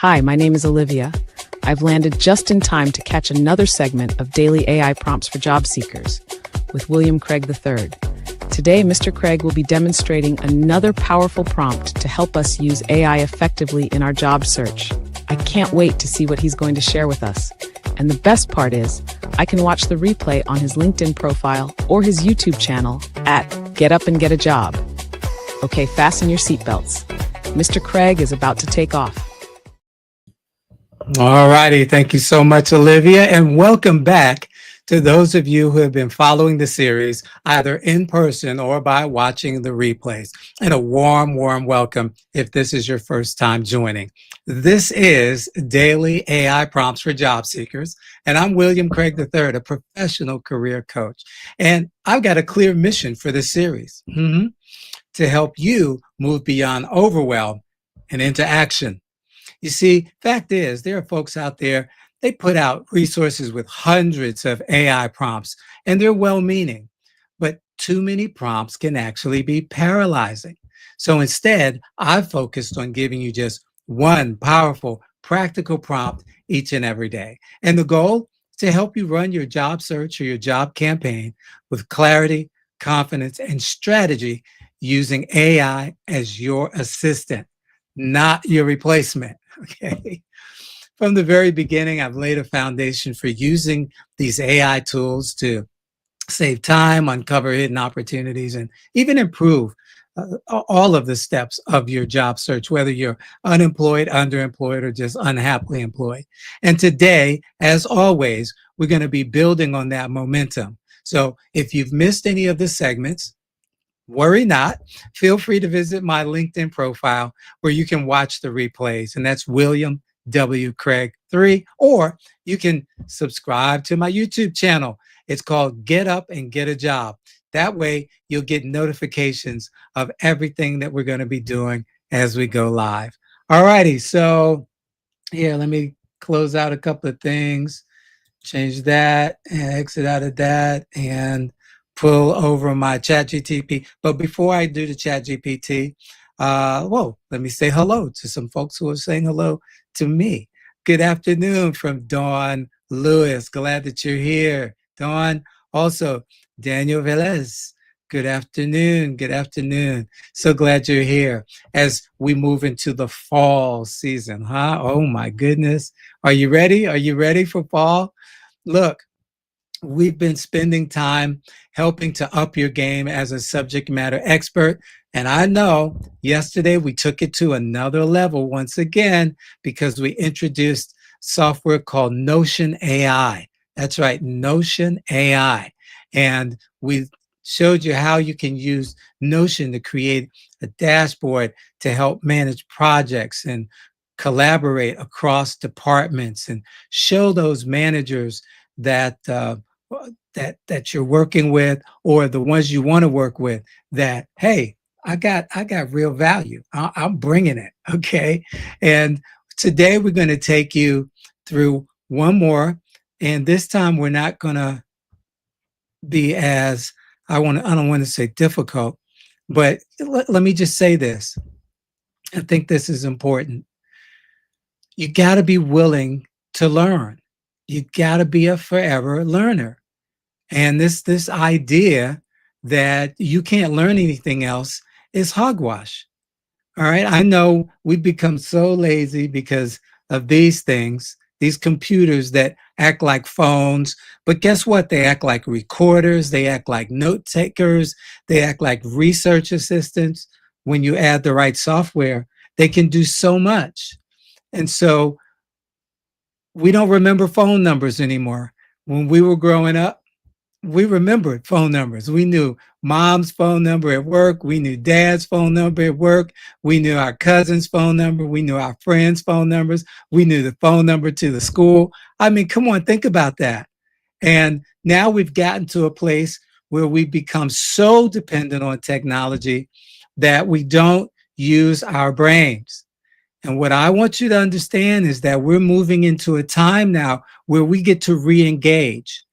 Hi, my name is Olivia. I've landed just in time to catch another segment of Daily AI Prompts for Job Seekers with William Craig III. Today, Mr. Craig will be demonstrating another powerful prompt to help us use AI effectively in our job search. I can't wait to see what he's going to share with us. And the best part is, I can watch the replay on his LinkedIn profile or his YouTube channel at Get Up and Get a Job. Okay, fasten your seatbelts. Mr. Craig is about to take off. All righty. Thank you so much, Olivia, and welcome back to those of you who have been following the series, either in person or by watching the replays. And a warm, warm welcome if this is your first time joining. This is Daily AI Prompts for Job Seekers, and I'm William Craig III, a professional career coach. And I've got a clear mission for this series, to help you move beyond overwhelm and into action. You see, fact is, there are folks out there, they put out resources with hundreds of AI prompts, and they're well-meaning, but too many prompts can actually be paralyzing. So instead, I've focused on giving you just one powerful, practical prompt each and every day. And the goal is to help you run your job search or your job campaign with clarity, confidence, and strategy using AI as your assistant, not your replacement. Okay. From the very beginning, I've laid a foundation for using these AI tools to save time, uncover hidden opportunities, and even improve all of the steps of your job search, whether you're unemployed, underemployed, or just unhappily employed. And today, as always, we're going to be building on that momentum. So if you've missed any of the segments, worry not. Feel free to visit my LinkedIn profile where you can watch the replays, and that's William W. Craig III, or you can subscribe to my YouTube channel. It's called Get Up and Get a Job. That way, you'll get notifications of everything that we're going to be doing as we go live. All righty, so here, let me close out a couple of things, change that, and exit out of that, and pull over my ChatGPT. But before I do the ChatGPT, let me say hello to some folks who are saying hello to me. Good afternoon from Dawn Lewis. Glad that you're here. Dawn, also Daniel Velez. Good afternoon. Good afternoon. So glad you're here as we move into the fall season, huh? Oh my goodness. Are you ready? Are you ready for fall? Look, we've been spending time helping to up your game as a subject matter expert. And I know yesterday we took it to another level once again because we introduced software called Notion AI. That's right, Notion AI. And we showed you how you can use Notion to create a dashboard to help manage projects and collaborate across departments and show those managers that that you're working with, or the ones you want to work with, that, hey, I got real value. I'm bringing it. Okay. And today we're going to take you through one more. And this time we're not going to be as, I don't want to say difficult, but let me just say this. I think this is important. You got to be willing to learn. You got to be a forever learner. And this idea that you can't learn anything else is hogwash. All right. I know we've become so lazy because of these things, these computers that act like phones. But guess what? They act like recorders. They act like note takers. They act like research assistants. When you add the right software, they can do so much. And so we don't remember phone numbers anymore. When we were growing up, we remembered phone numbers. We knew mom's phone number at work. We knew dad's phone number at work. We knew our cousin's phone number. We knew our friends' phone numbers. We knew the phone number to the school. I mean, come on, think about that. And now we've gotten to a place where we've become so dependent on technology that we don't use our brains. And what I want you to understand is that we're moving into a time now where we get to re-engage.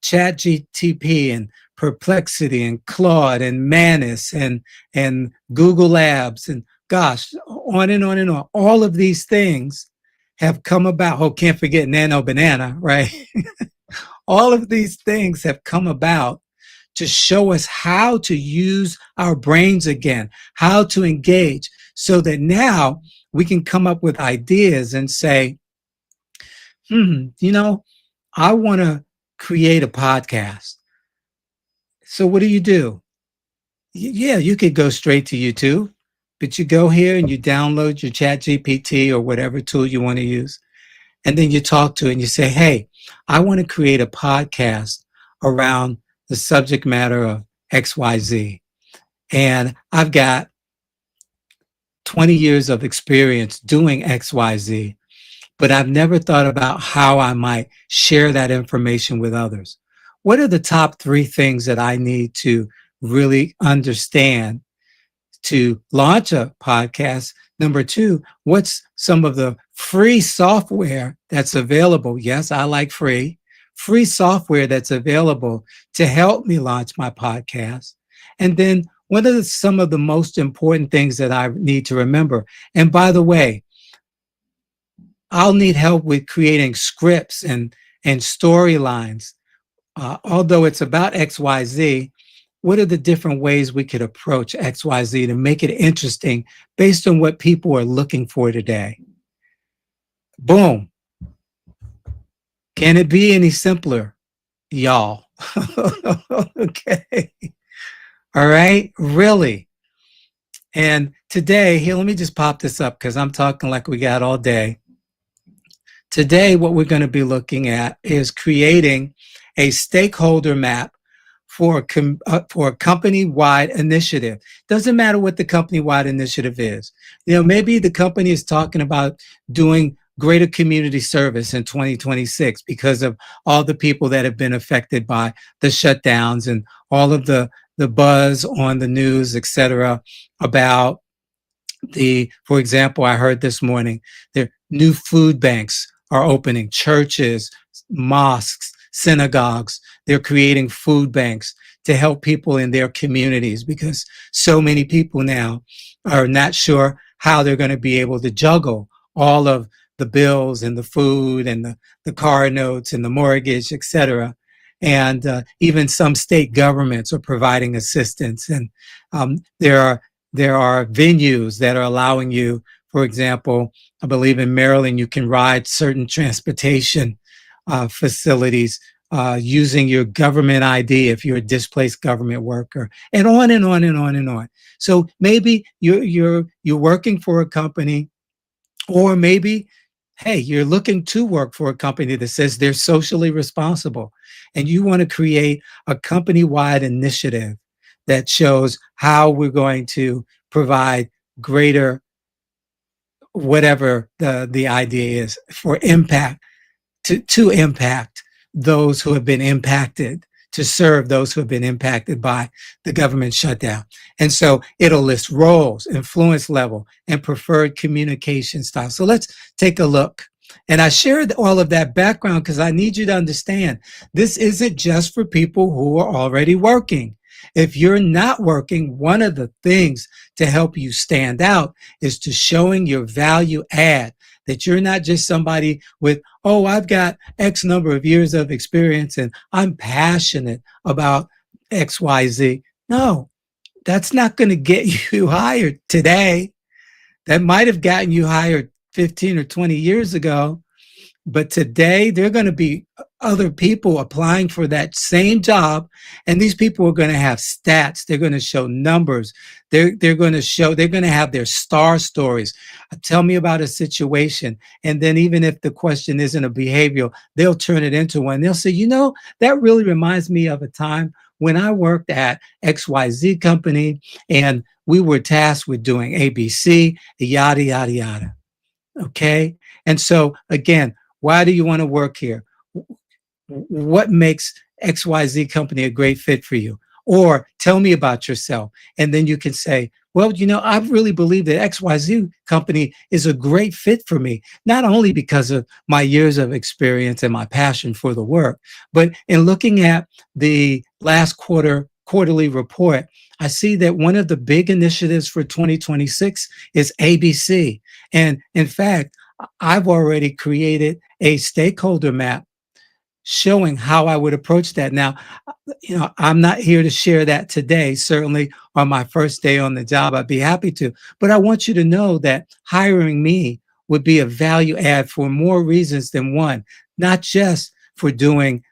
ChatGPT and Perplexity and Claude and Manus and Google Labs and gosh, on and on and on. All of these things have come about. Oh, can't forget Nano Banana, right? All of these things have come about to show us how to use our brains again, how to engage, so that now we can come up with ideas and say, you know, I want to create a podcast. So what do? Yeah, you could go straight to YouTube, but you go here and you download your ChatGPT or whatever tool you want to use. And then you talk to it and you say, hey, I want to create a podcast around the subject matter of XYZ. And I've got 20 years of experience doing XYZ, but I've never thought about how I might share that information with others. What are the top 3 things that I need to really understand to launch a podcast? Number 2, what's some of the free software that's available? Yes, I like free software that's available to help me launch my podcast. And then what are some of the most important things that I need to remember? And by the way, I'll need help with creating scripts and storylines. Although it's about XYZ, what are the different ways we could approach XYZ to make it interesting based on what people are looking for today? Boom. Can it be any simpler, y'all? Okay. All right. Really. And today, here, let me just pop this up because I'm talking like we got all day. Today, what we're going to be looking at is creating a stakeholder map for a company-wide initiative. Doesn't matter what the company-wide initiative is. Maybe the company is talking about doing greater community service in 2026 because of all the people that have been affected by the shutdowns and all of the buzz on the news, et cetera, about for example, I heard this morning, there new food banks are opening, churches, mosques, synagogues. They're creating food banks to help people in their communities because so many people now are not sure how they're going to be able to juggle all of the bills and the food and the car notes and the mortgage, et cetera. And even some state governments are providing assistance. And there are venues that are allowing you, for example, I believe in Maryland, you can ride certain transportation facilities using your government ID if you're a displaced government worker, and on and on and on and on. So maybe you're working for a company, or maybe, hey, you're looking to work for a company that says they're socially responsible, and you want to create a company-wide initiative that shows how we're going to provide greater, whatever the idea is, for impact, to impact those who have been impacted, to serve those who have been impacted by the government shutdown. And so it'll list roles, influence level, and preferred communication style. So let's take a look. And I shared all of that background because I need you to understand this isn't just for people who are already working. If you're not working, one of the things to help you stand out is to showing your value add, that you're not just somebody with, oh, I've got X number of years of experience and I'm passionate about XYZ. No, that's not going to get you hired today. That might have gotten you hired 15 or 20 years ago. But today, there are going to be other people applying for that same job, and these people are going to have stats. They're going to show numbers. They're going to have their star stories. Tell me about a situation, and then even if the question isn't a behavioral, they'll turn it into one. They'll say, that really reminds me of a time when I worked at XYZ company, and we were tasked with doing ABC, yada, yada, yada. Okay? And so, again, why do you want to work here? What makes XYZ company a great fit for you? Or tell me about yourself. And then you can say, well, I really believe that XYZ company is a great fit for me, not only because of my years of experience and my passion for the work, but in looking at the last quarterly report, I see that one of the big initiatives for 2026 is ABC. And in fact, I've already created a stakeholder map showing how I would approach that. Now, I'm not here to share that today. Certainly on my first day on the job, I'd be happy to. But I want you to know that hiring me would be a value add for more reasons than one, not just for doing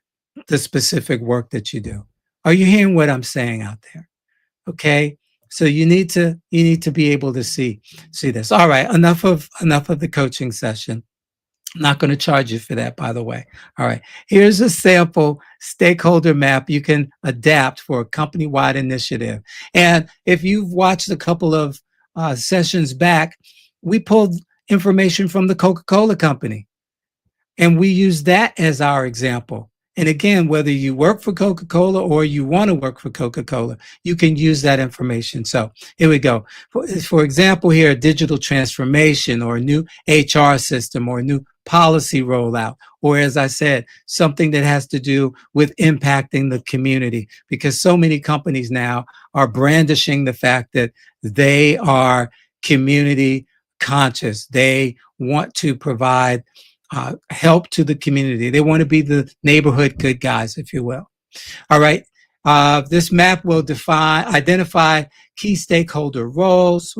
the specific work that you do. Are you hearing what I'm saying out there? Okay. So you need to be able to see this. All right, enough of the coaching session. I'm not going to charge you for that, by the way. All right. Here's a sample stakeholder map you can adapt for a company-wide initiative. And if you've watched a couple of sessions back, we pulled information from the Coca-Cola company. And we use that as our example. And again, whether you work for Coca-Cola or you want to work for Coca-Cola, you can use that information. So here we go. For example, here, a digital transformation or a new HR system or a new policy rollout, or as I said, something that has to do with impacting the community, because so many companies now are brandishing the fact that they are community conscious. They want to provide help to the community. They want to be the neighborhood good guys, if you will. All right. This map will identify key stakeholder roles.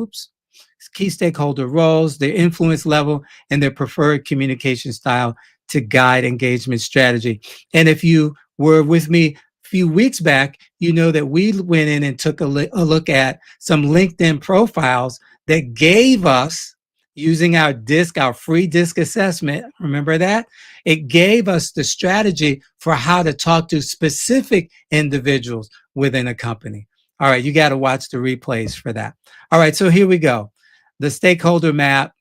Key stakeholder roles, their influence level, and their preferred communication style to guide engagement strategy. And if you were with me a few weeks back, you know that we went in and took a look at some LinkedIn profiles that gave us, using our free DISC assessment, remember that? It gave us the strategy for how to talk to specific individuals within a company. All right, you got to watch the replays for that. All right, so here we go. The stakeholder map,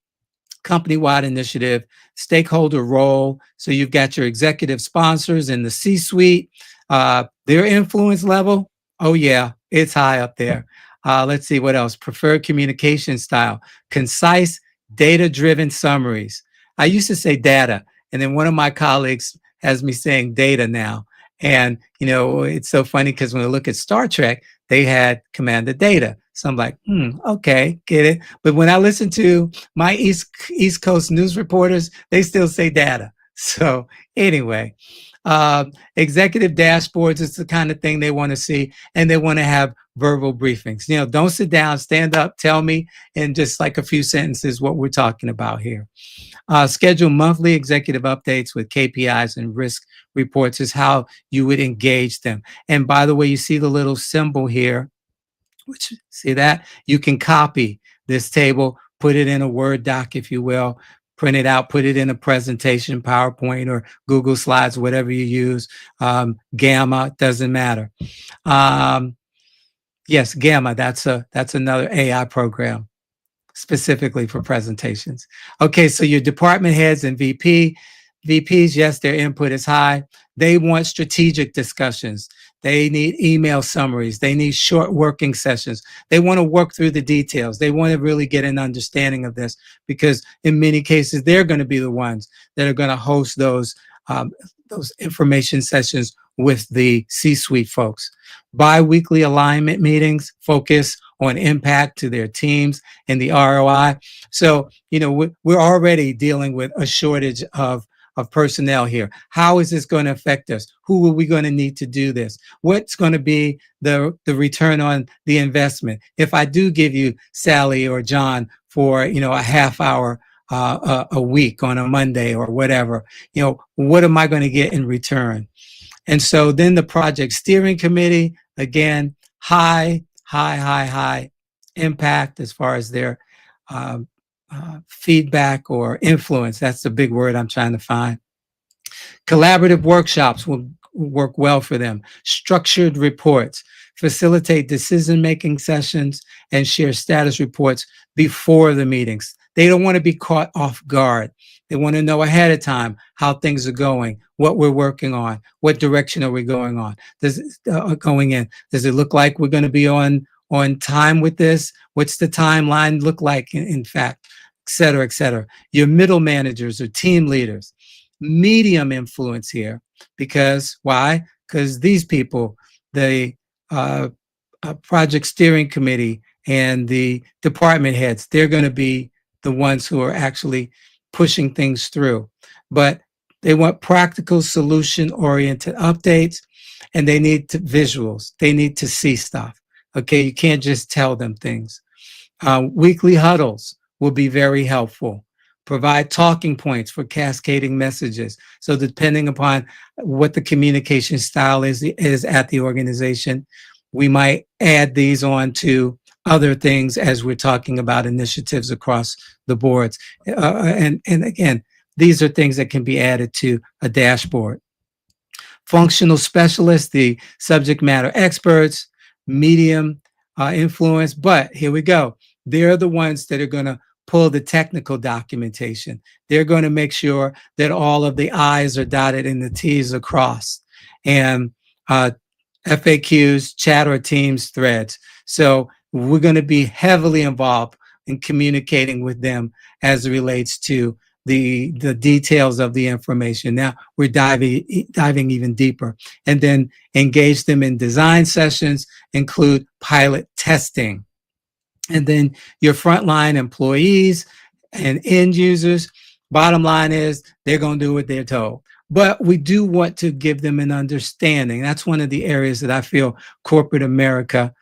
company-wide initiative, stakeholder role. So you've got your executive sponsors in the C-suite, their influence level. Oh yeah, it's high up there. Let's see what else. Preferred communication style, concise, data-driven summaries. I used to say data, and then one of my colleagues has me saying data now. And, it's so funny because when I look at Star Trek, they had command of data. So I'm like, okay, get it. But when I listen to my East Coast news reporters, they still say data. So anyway, executive dashboards is the kind of thing they want to see, and they want to have verbal briefings. Don't sit down, stand up, tell me in just like a few sentences what we're talking about here. Schedule monthly executive updates with KPIs and risk reports is how you would engage them. And by the way, you see the little symbol here, which, see that? You can copy this table, put it in a Word doc, if you will, print it out, put it in a presentation, PowerPoint or Google Slides, whatever you use. Gamma, doesn't matter. Yes, Gamma, that's another AI program specifically for presentations. Okay, so your department heads and VPs, yes, their input is high. They want strategic discussions. They need email summaries. They need short working sessions. They want to work through the details. They want to really get an understanding of this, because in many cases, they're going to be the ones that are going to host those information sessions with the C-suite folks. Bi-weekly alignment meetings focus on impact to their teams and the ROI. So, we're already dealing with a shortage of personnel here. How is this going to affect us? Who are we going to need to do this? What's going to be the return on the investment? If I do give you Sally or John for, a half hour a week on a Monday or whatever, what am I going to get in return? And so then the project steering committee, again, high impact as far as their feedback or influence. That's the big word I'm trying to find. Collaborative workshops will work well for them. Structured reports, facilitate decision-making sessions, and share status reports before the meetings. They don't want to be caught off guard. They want to know ahead of time how things are going, what we're working on, what direction are we going on, going in. Does it look like we're going to be on time with this? What's the timeline look like, in fact, et cetera, et cetera. Your middle managers or team leaders, medium influence here, because why? Because these people, the project steering committee and the department heads, they're going to be the ones who are actually pushing things through. But they want practical, solution-oriented updates, and they need visuals. They need to see stuff. Okay, you can't just tell them things. Weekly huddles will be very helpful. Provide talking points for cascading messages. So depending upon what the communication style is at the organization, we might add these on to other things as we're talking about initiatives across the boards. And again, these are things that can be added to a dashboard. Functional specialists, the subject matter experts, medium influence, but here we go. They're the ones that are going to pull the technical documentation. They're going to make sure that all of the I's are dotted and the T's are crossed. And FAQs, chat or Teams threads. So we're going to be heavily involved in communicating with them as it relates to the details of the information. Now we're diving even deeper, and then engage them in design sessions, include pilot testing. And then your frontline employees and end users, bottom line is they're going to do what they're told. But we do want to give them an understanding. That's one of the areas that I feel corporate America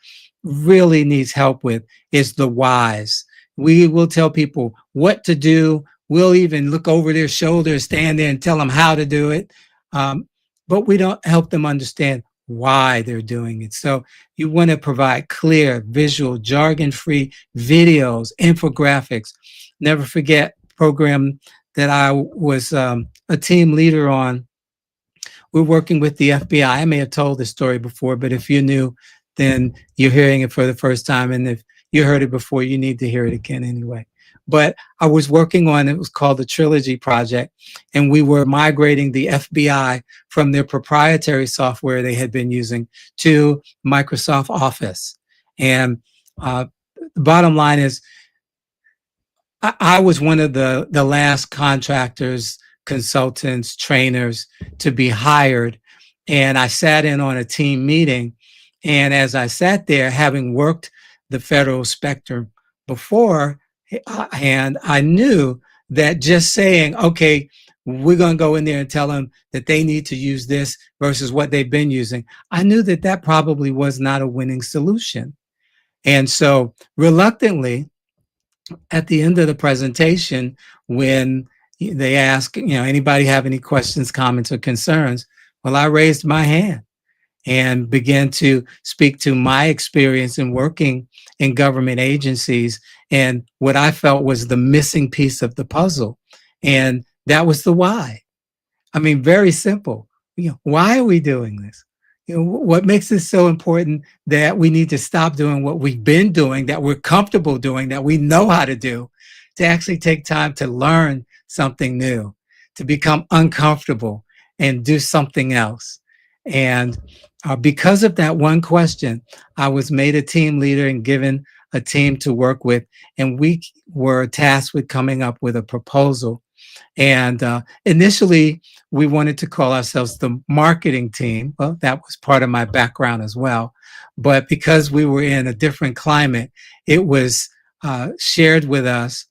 really needs help with, is the whys. We will tell people what to do. We'll even look over their shoulders, stand there and tell them how to do it. But we don't help them understand why they're doing it. So you want to provide clear, visual, jargon-free videos, infographics. Never forget program that I was a team leader on. We're working with the FBI. I may have told this story before, but if you're new, then you're hearing it for the first time. And if you heard it before, you need to hear it again anyway. But I was working on, it was called the Trilogy Project, and we were migrating the FBI from their proprietary software they had been using to Microsoft Office. And the bottom line is, I was one of the last contractors, consultants, trainers to be hired. And I sat in on a team meeting. And as I sat there, having worked the federal spectrum before, and I knew that just saying, okay, we're going to go in there and tell them that they need to use this versus what they've been using, I knew that that probably was not a winning solution. And so reluctantly, at the end of the presentation, when they ask, anybody have any questions, comments, or concerns? Well, I raised my hand and began to speak to my experience in working in government agencies and what I felt was the missing piece of the puzzle. And that was the why. I mean, very simple. Why are we doing this? What makes it so important that we need to stop doing what we've been doing, that we're comfortable doing, that we know how to do, to actually take time to learn something new, to become uncomfortable and do something else. And because of that one question, I was made a team leader and given a team to work with, and we were tasked with coming up with a proposal. And initially, we wanted to call ourselves the marketing team. Well, that was part of my background as well. But because we were in a different climate, it was shared with us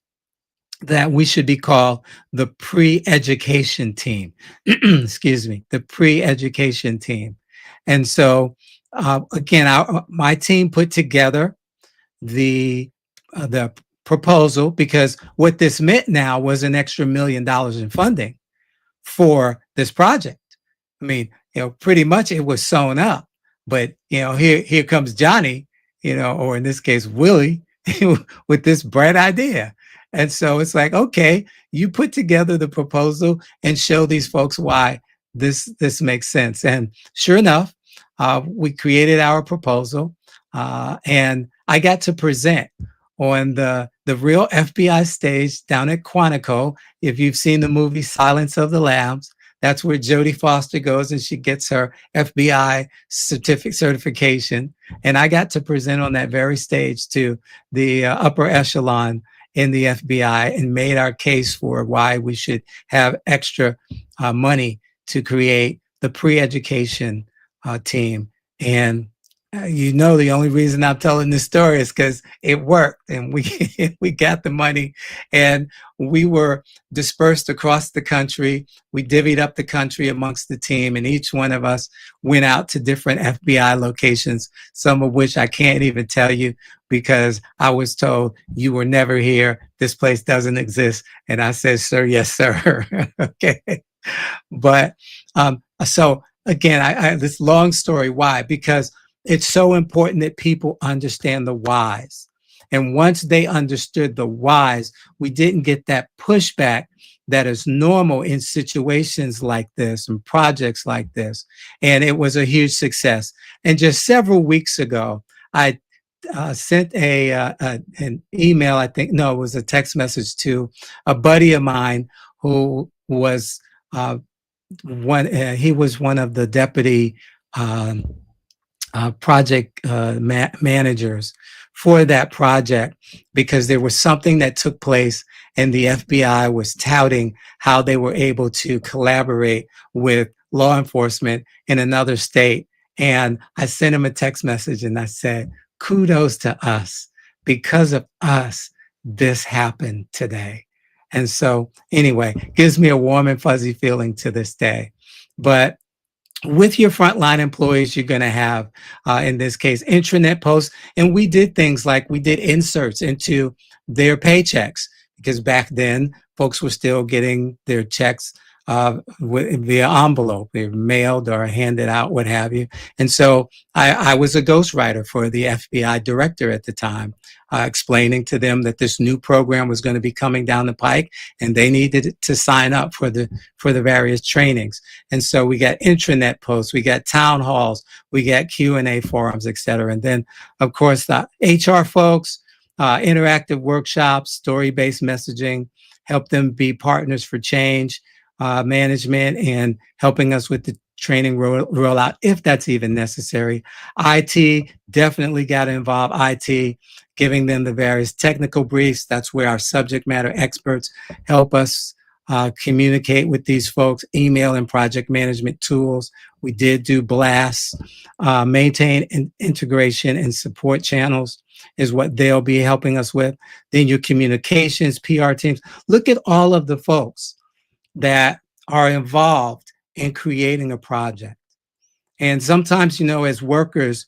that we should be called the pre-education team. Excuse me, the pre-education team. And so, again, my team put together the proposal, because what this meant now was an extra $1 million in funding for this project. I mean, pretty much it was sewn up, but here comes Johnny, or in this case, Willie, with this bright idea. And so it's like, okay, you put together the proposal and show these folks why this makes sense. And sure enough, we created our proposal, and I got to present on the real FBI stage down at Quantico. If you've seen the movie Silence of the Lambs, that's where Jodie Foster goes and she gets her FBI certification. And I got to present on that very stage to the upper echelon in the FBI and made our case for why we should have extra money to create the pre-education team. And You know, the only reason I'm telling this story is because it worked, and we we got the money, and we were dispersed across the country. We divvied up the country amongst the team, and each one of us went out to different FBI locations, some of which I can't even tell you because I was told you were never here. This place doesn't exist, and I said, "Sir, yes, sir." Okay, but so again, this long story. Why? Because it's so important that people understand the whys. And once they understood the whys, we didn't get that pushback that is normal in situations like this and projects like this. And it was a huge success. And just several weeks ago, I sent an email, I think, no, it was a text message to a buddy of mine who was he was one of the deputy um, project managers for that project because there was something that took place and the FBI was touting how they were able to collaborate with law enforcement in another state. And I sent him a text message and I said, kudos to us. Because of us, this happened today. And so anyway, gives me a warm and fuzzy feeling to this day. But with your frontline employees, you're going to have, in this case, intranet posts. And we did things like we did inserts into their paychecks because back then folks were still getting their checks via envelope, they're mailed or handed out, what have you. And so I was a ghostwriter for the FBI director at the time, explaining to them that this new program was going to be coming down the pike and they needed to sign up for the various trainings. And so we got intranet posts, we got town halls, we got Q&A forums, et cetera. And then, of course, the HR folks, interactive workshops, story-based messaging, help them be partners for change management and helping us with the training rollout, if that's even necessary. IT definitely got to involve IT, giving them the various technical briefs. That's where our subject matter experts help us communicate with these folks, email and project management tools. We did do blasts, maintain integration and support channels is what they'll be helping us with. Then your communications, PR teams. Look at all of the folks that are involved in creating a project. And sometimes, as workers,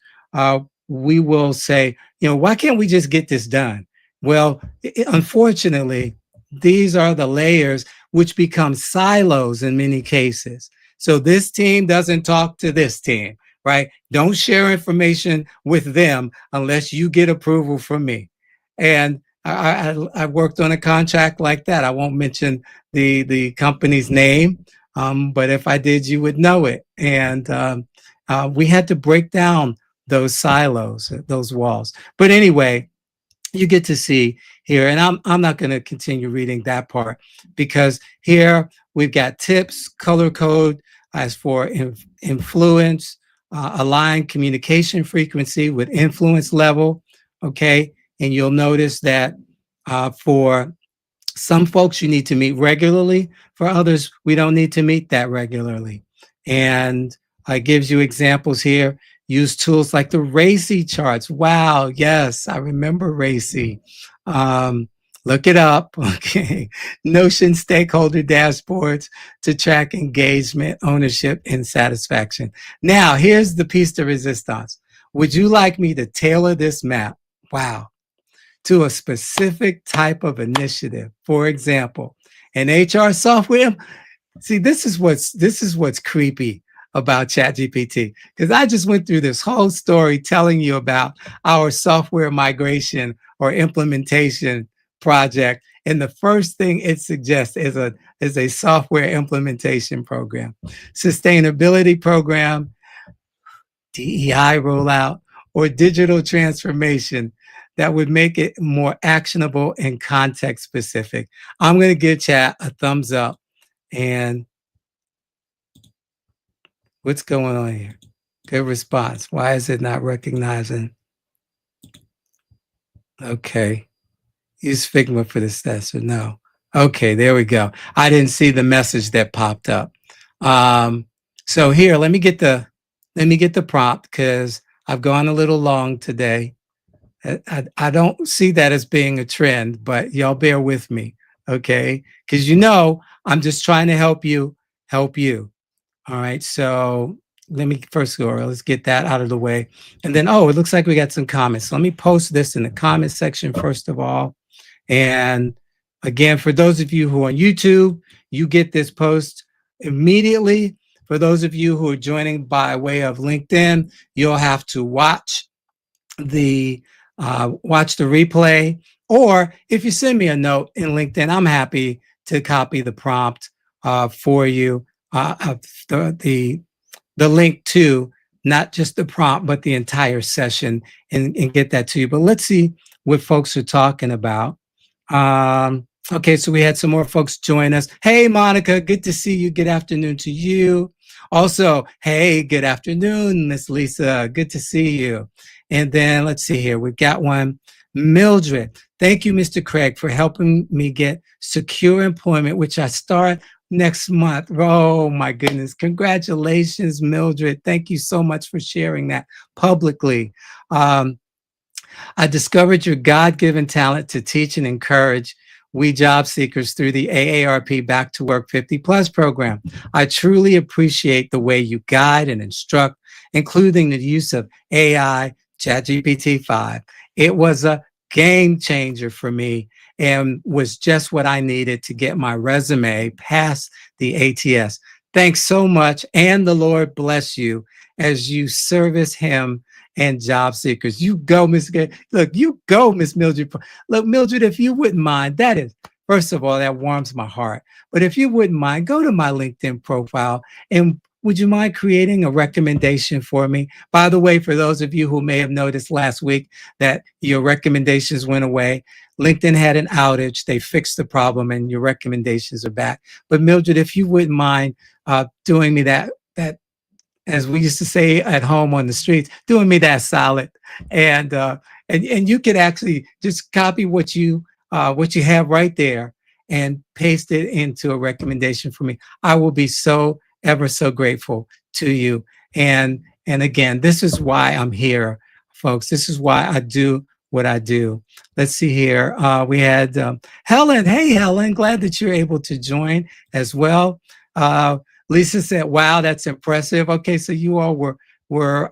we will say, why can't we just get this done? Well, unfortunately, these are the layers which become silos in many cases. So this team doesn't talk to this team, right? Don't share information with them unless you get approval from me. And I worked on a contract like that. I won't mention the company's name, but if I did, you would know it. And we had to break down those silos, those walls. But anyway, you get to see here, and I'm not going to continue reading that part because here we've got tips, color code as for influence, align communication frequency with influence level, okay? And you'll notice that for some folks, you need to meet regularly. For others, we don't need to meet that regularly. And it gives you examples here. Use tools like the RACI charts. Wow, yes, I remember RACI. Look it up, okay? Notion stakeholder dashboards to track engagement, ownership, and satisfaction. Now, here's the piece de resistance. Would you like me to tailor this map? Wow. To a specific type of initiative. For example, in HR software, see, this is what's creepy about ChatGPT, because I just went through this whole story telling you about our software migration or implementation project, and the first thing it suggests is a software implementation program, sustainability program, DEI rollout, or digital transformation that would make it more actionable and context specific. I'm going to give chat a thumbs up. And what's going on here? Good response. Why is it not recognizing? Okay. Use Figma for this test or no? Okay, there we go. I didn't see the message that popped up. So here, let me get the prompt because I've gone a little long today. I don't see that as being a trend, but y'all bear with me, okay? Because I'm just trying to help you help you. All right, so let me first go. Let's get that out of the way. And then, it looks like we got some comments. So let me post this in the comment section first of all. And again, for those of you who are on YouTube, you get this post immediately. For those of you who are joining by way of LinkedIn, you'll have to watch the replay, or if you send me a note in LinkedIn, I'm happy to copy the prompt for you, the link to not just the prompt but the entire session, and get that to you. But let's see what folks are talking about. Okay, so we had some more folks join us. Hey, Monica, good to see you. Good afternoon to you. Also, hey, good afternoon, Miss Lisa. Good to see you. And then let's see here. We've got one. Mildred, thank you, Mr. Craig, for helping me get secure employment, which I start next month. Oh, my goodness. Congratulations, Mildred. Thank you so much for sharing that publicly. I discovered your God-given talent to teach and encourage we job seekers through the AARP Back to Work 50 Plus program. I truly appreciate the way you guide and instruct, including the use of AI, ChatGPT 5. It was a game changer for me and was just what I needed to get my resume past the ATS. Thanks so much, and the Lord bless you as you service him and job seekers. You go, Miss. Look, you go, Miss Mildred. Look, Mildred, if you wouldn't mind, that is, first of all, that warms my heart. But if you wouldn't mind, go to my LinkedIn profile, and would you mind creating a recommendation for me? By the way, for those of you who may have noticed last week that your recommendations went away, LinkedIn had an outage. They fixed the problem, and your recommendations are back. But Mildred, if you wouldn't mind doing me that as we used to say at home on the streets, doing me that solid, and you could actually just copy what you have right there and paste it into a recommendation for me. I will be so ever so grateful to you. And again, this is why I'm here, folks. This is why I do what I do. Let's see here. We had Helen. Hey, Helen, glad that you're able to join as well. Lisa said, wow, that's impressive. Okay, so you all were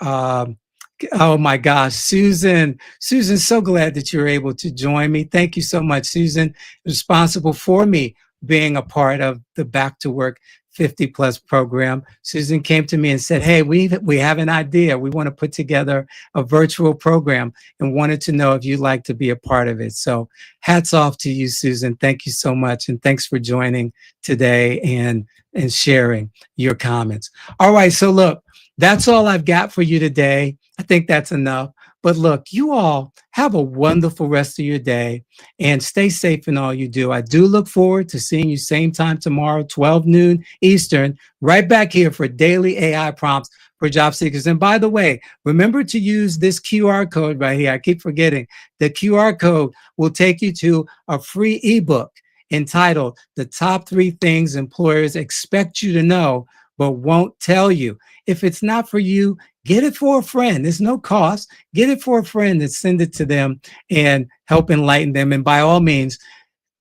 oh my gosh, Susan, so glad that you're able to join me. Thank you so much, Susan, responsible for me being a part of the Back to Work 50 Plus program. Susan came to me and said, hey, we have an idea. We want to put together a virtual program and wanted to know if you'd like to be a part of it. So hats off to you, Susan. Thank you so much. And thanks for joining today and sharing your comments. All right, so look, that's all I've got for you today. I think that's enough. But look, you all have a wonderful rest of your day and stay safe in all you do. I do look forward to seeing you same time tomorrow, 12 noon Eastern, right back here for daily AI prompts for job seekers. And by the way, remember to use this QR code right here. I keep forgetting. The QR code will take you to a free ebook entitled The Top 3 Things Employers Expect You to Know but Won't Tell You. If it's not for you, get it for a friend. There's no cost. Get it for a friend and send it to them and help enlighten them. And by all means,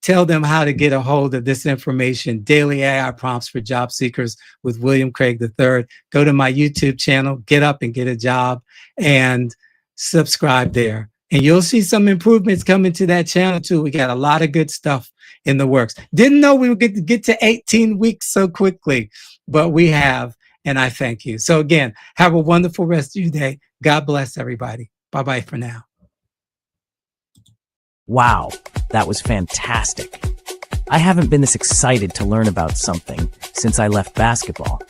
tell them how to get a hold of this information, Daily AI Prompts for Job Seekers with William Craig III. Go to my YouTube channel, Get Up and Get a Job, and subscribe there. And you'll see some improvements coming to that channel too. We got a lot of good stuff in the works. Didn't know we would get to 18 weeks so quickly, but we have, and I thank you. So again, have a wonderful rest of your day. God bless everybody. Bye-bye for now. Wow, that was fantastic. I haven't been this excited to learn about something since I left basketball.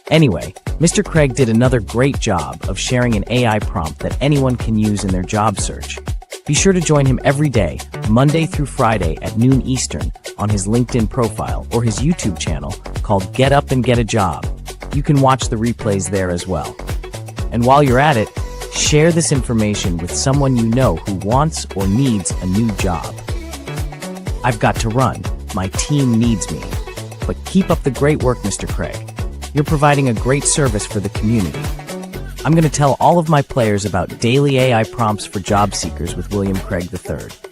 Anyway, Mr. Craig did another great job of sharing an AI prompt that anyone can use in their job search. Be sure to join him every day, Monday through Friday at noon Eastern, on his LinkedIn profile or his YouTube channel called Get Up and Get a Job. You can watch the replays there as well. And while you're at it, share this information with someone you know who wants or needs a new job. I've got to run. My team needs me. But keep up the great work, Mr. Craig. You're providing a great service for the community. I'm going to tell all of my players about daily AI prompts for job seekers with William Craig III.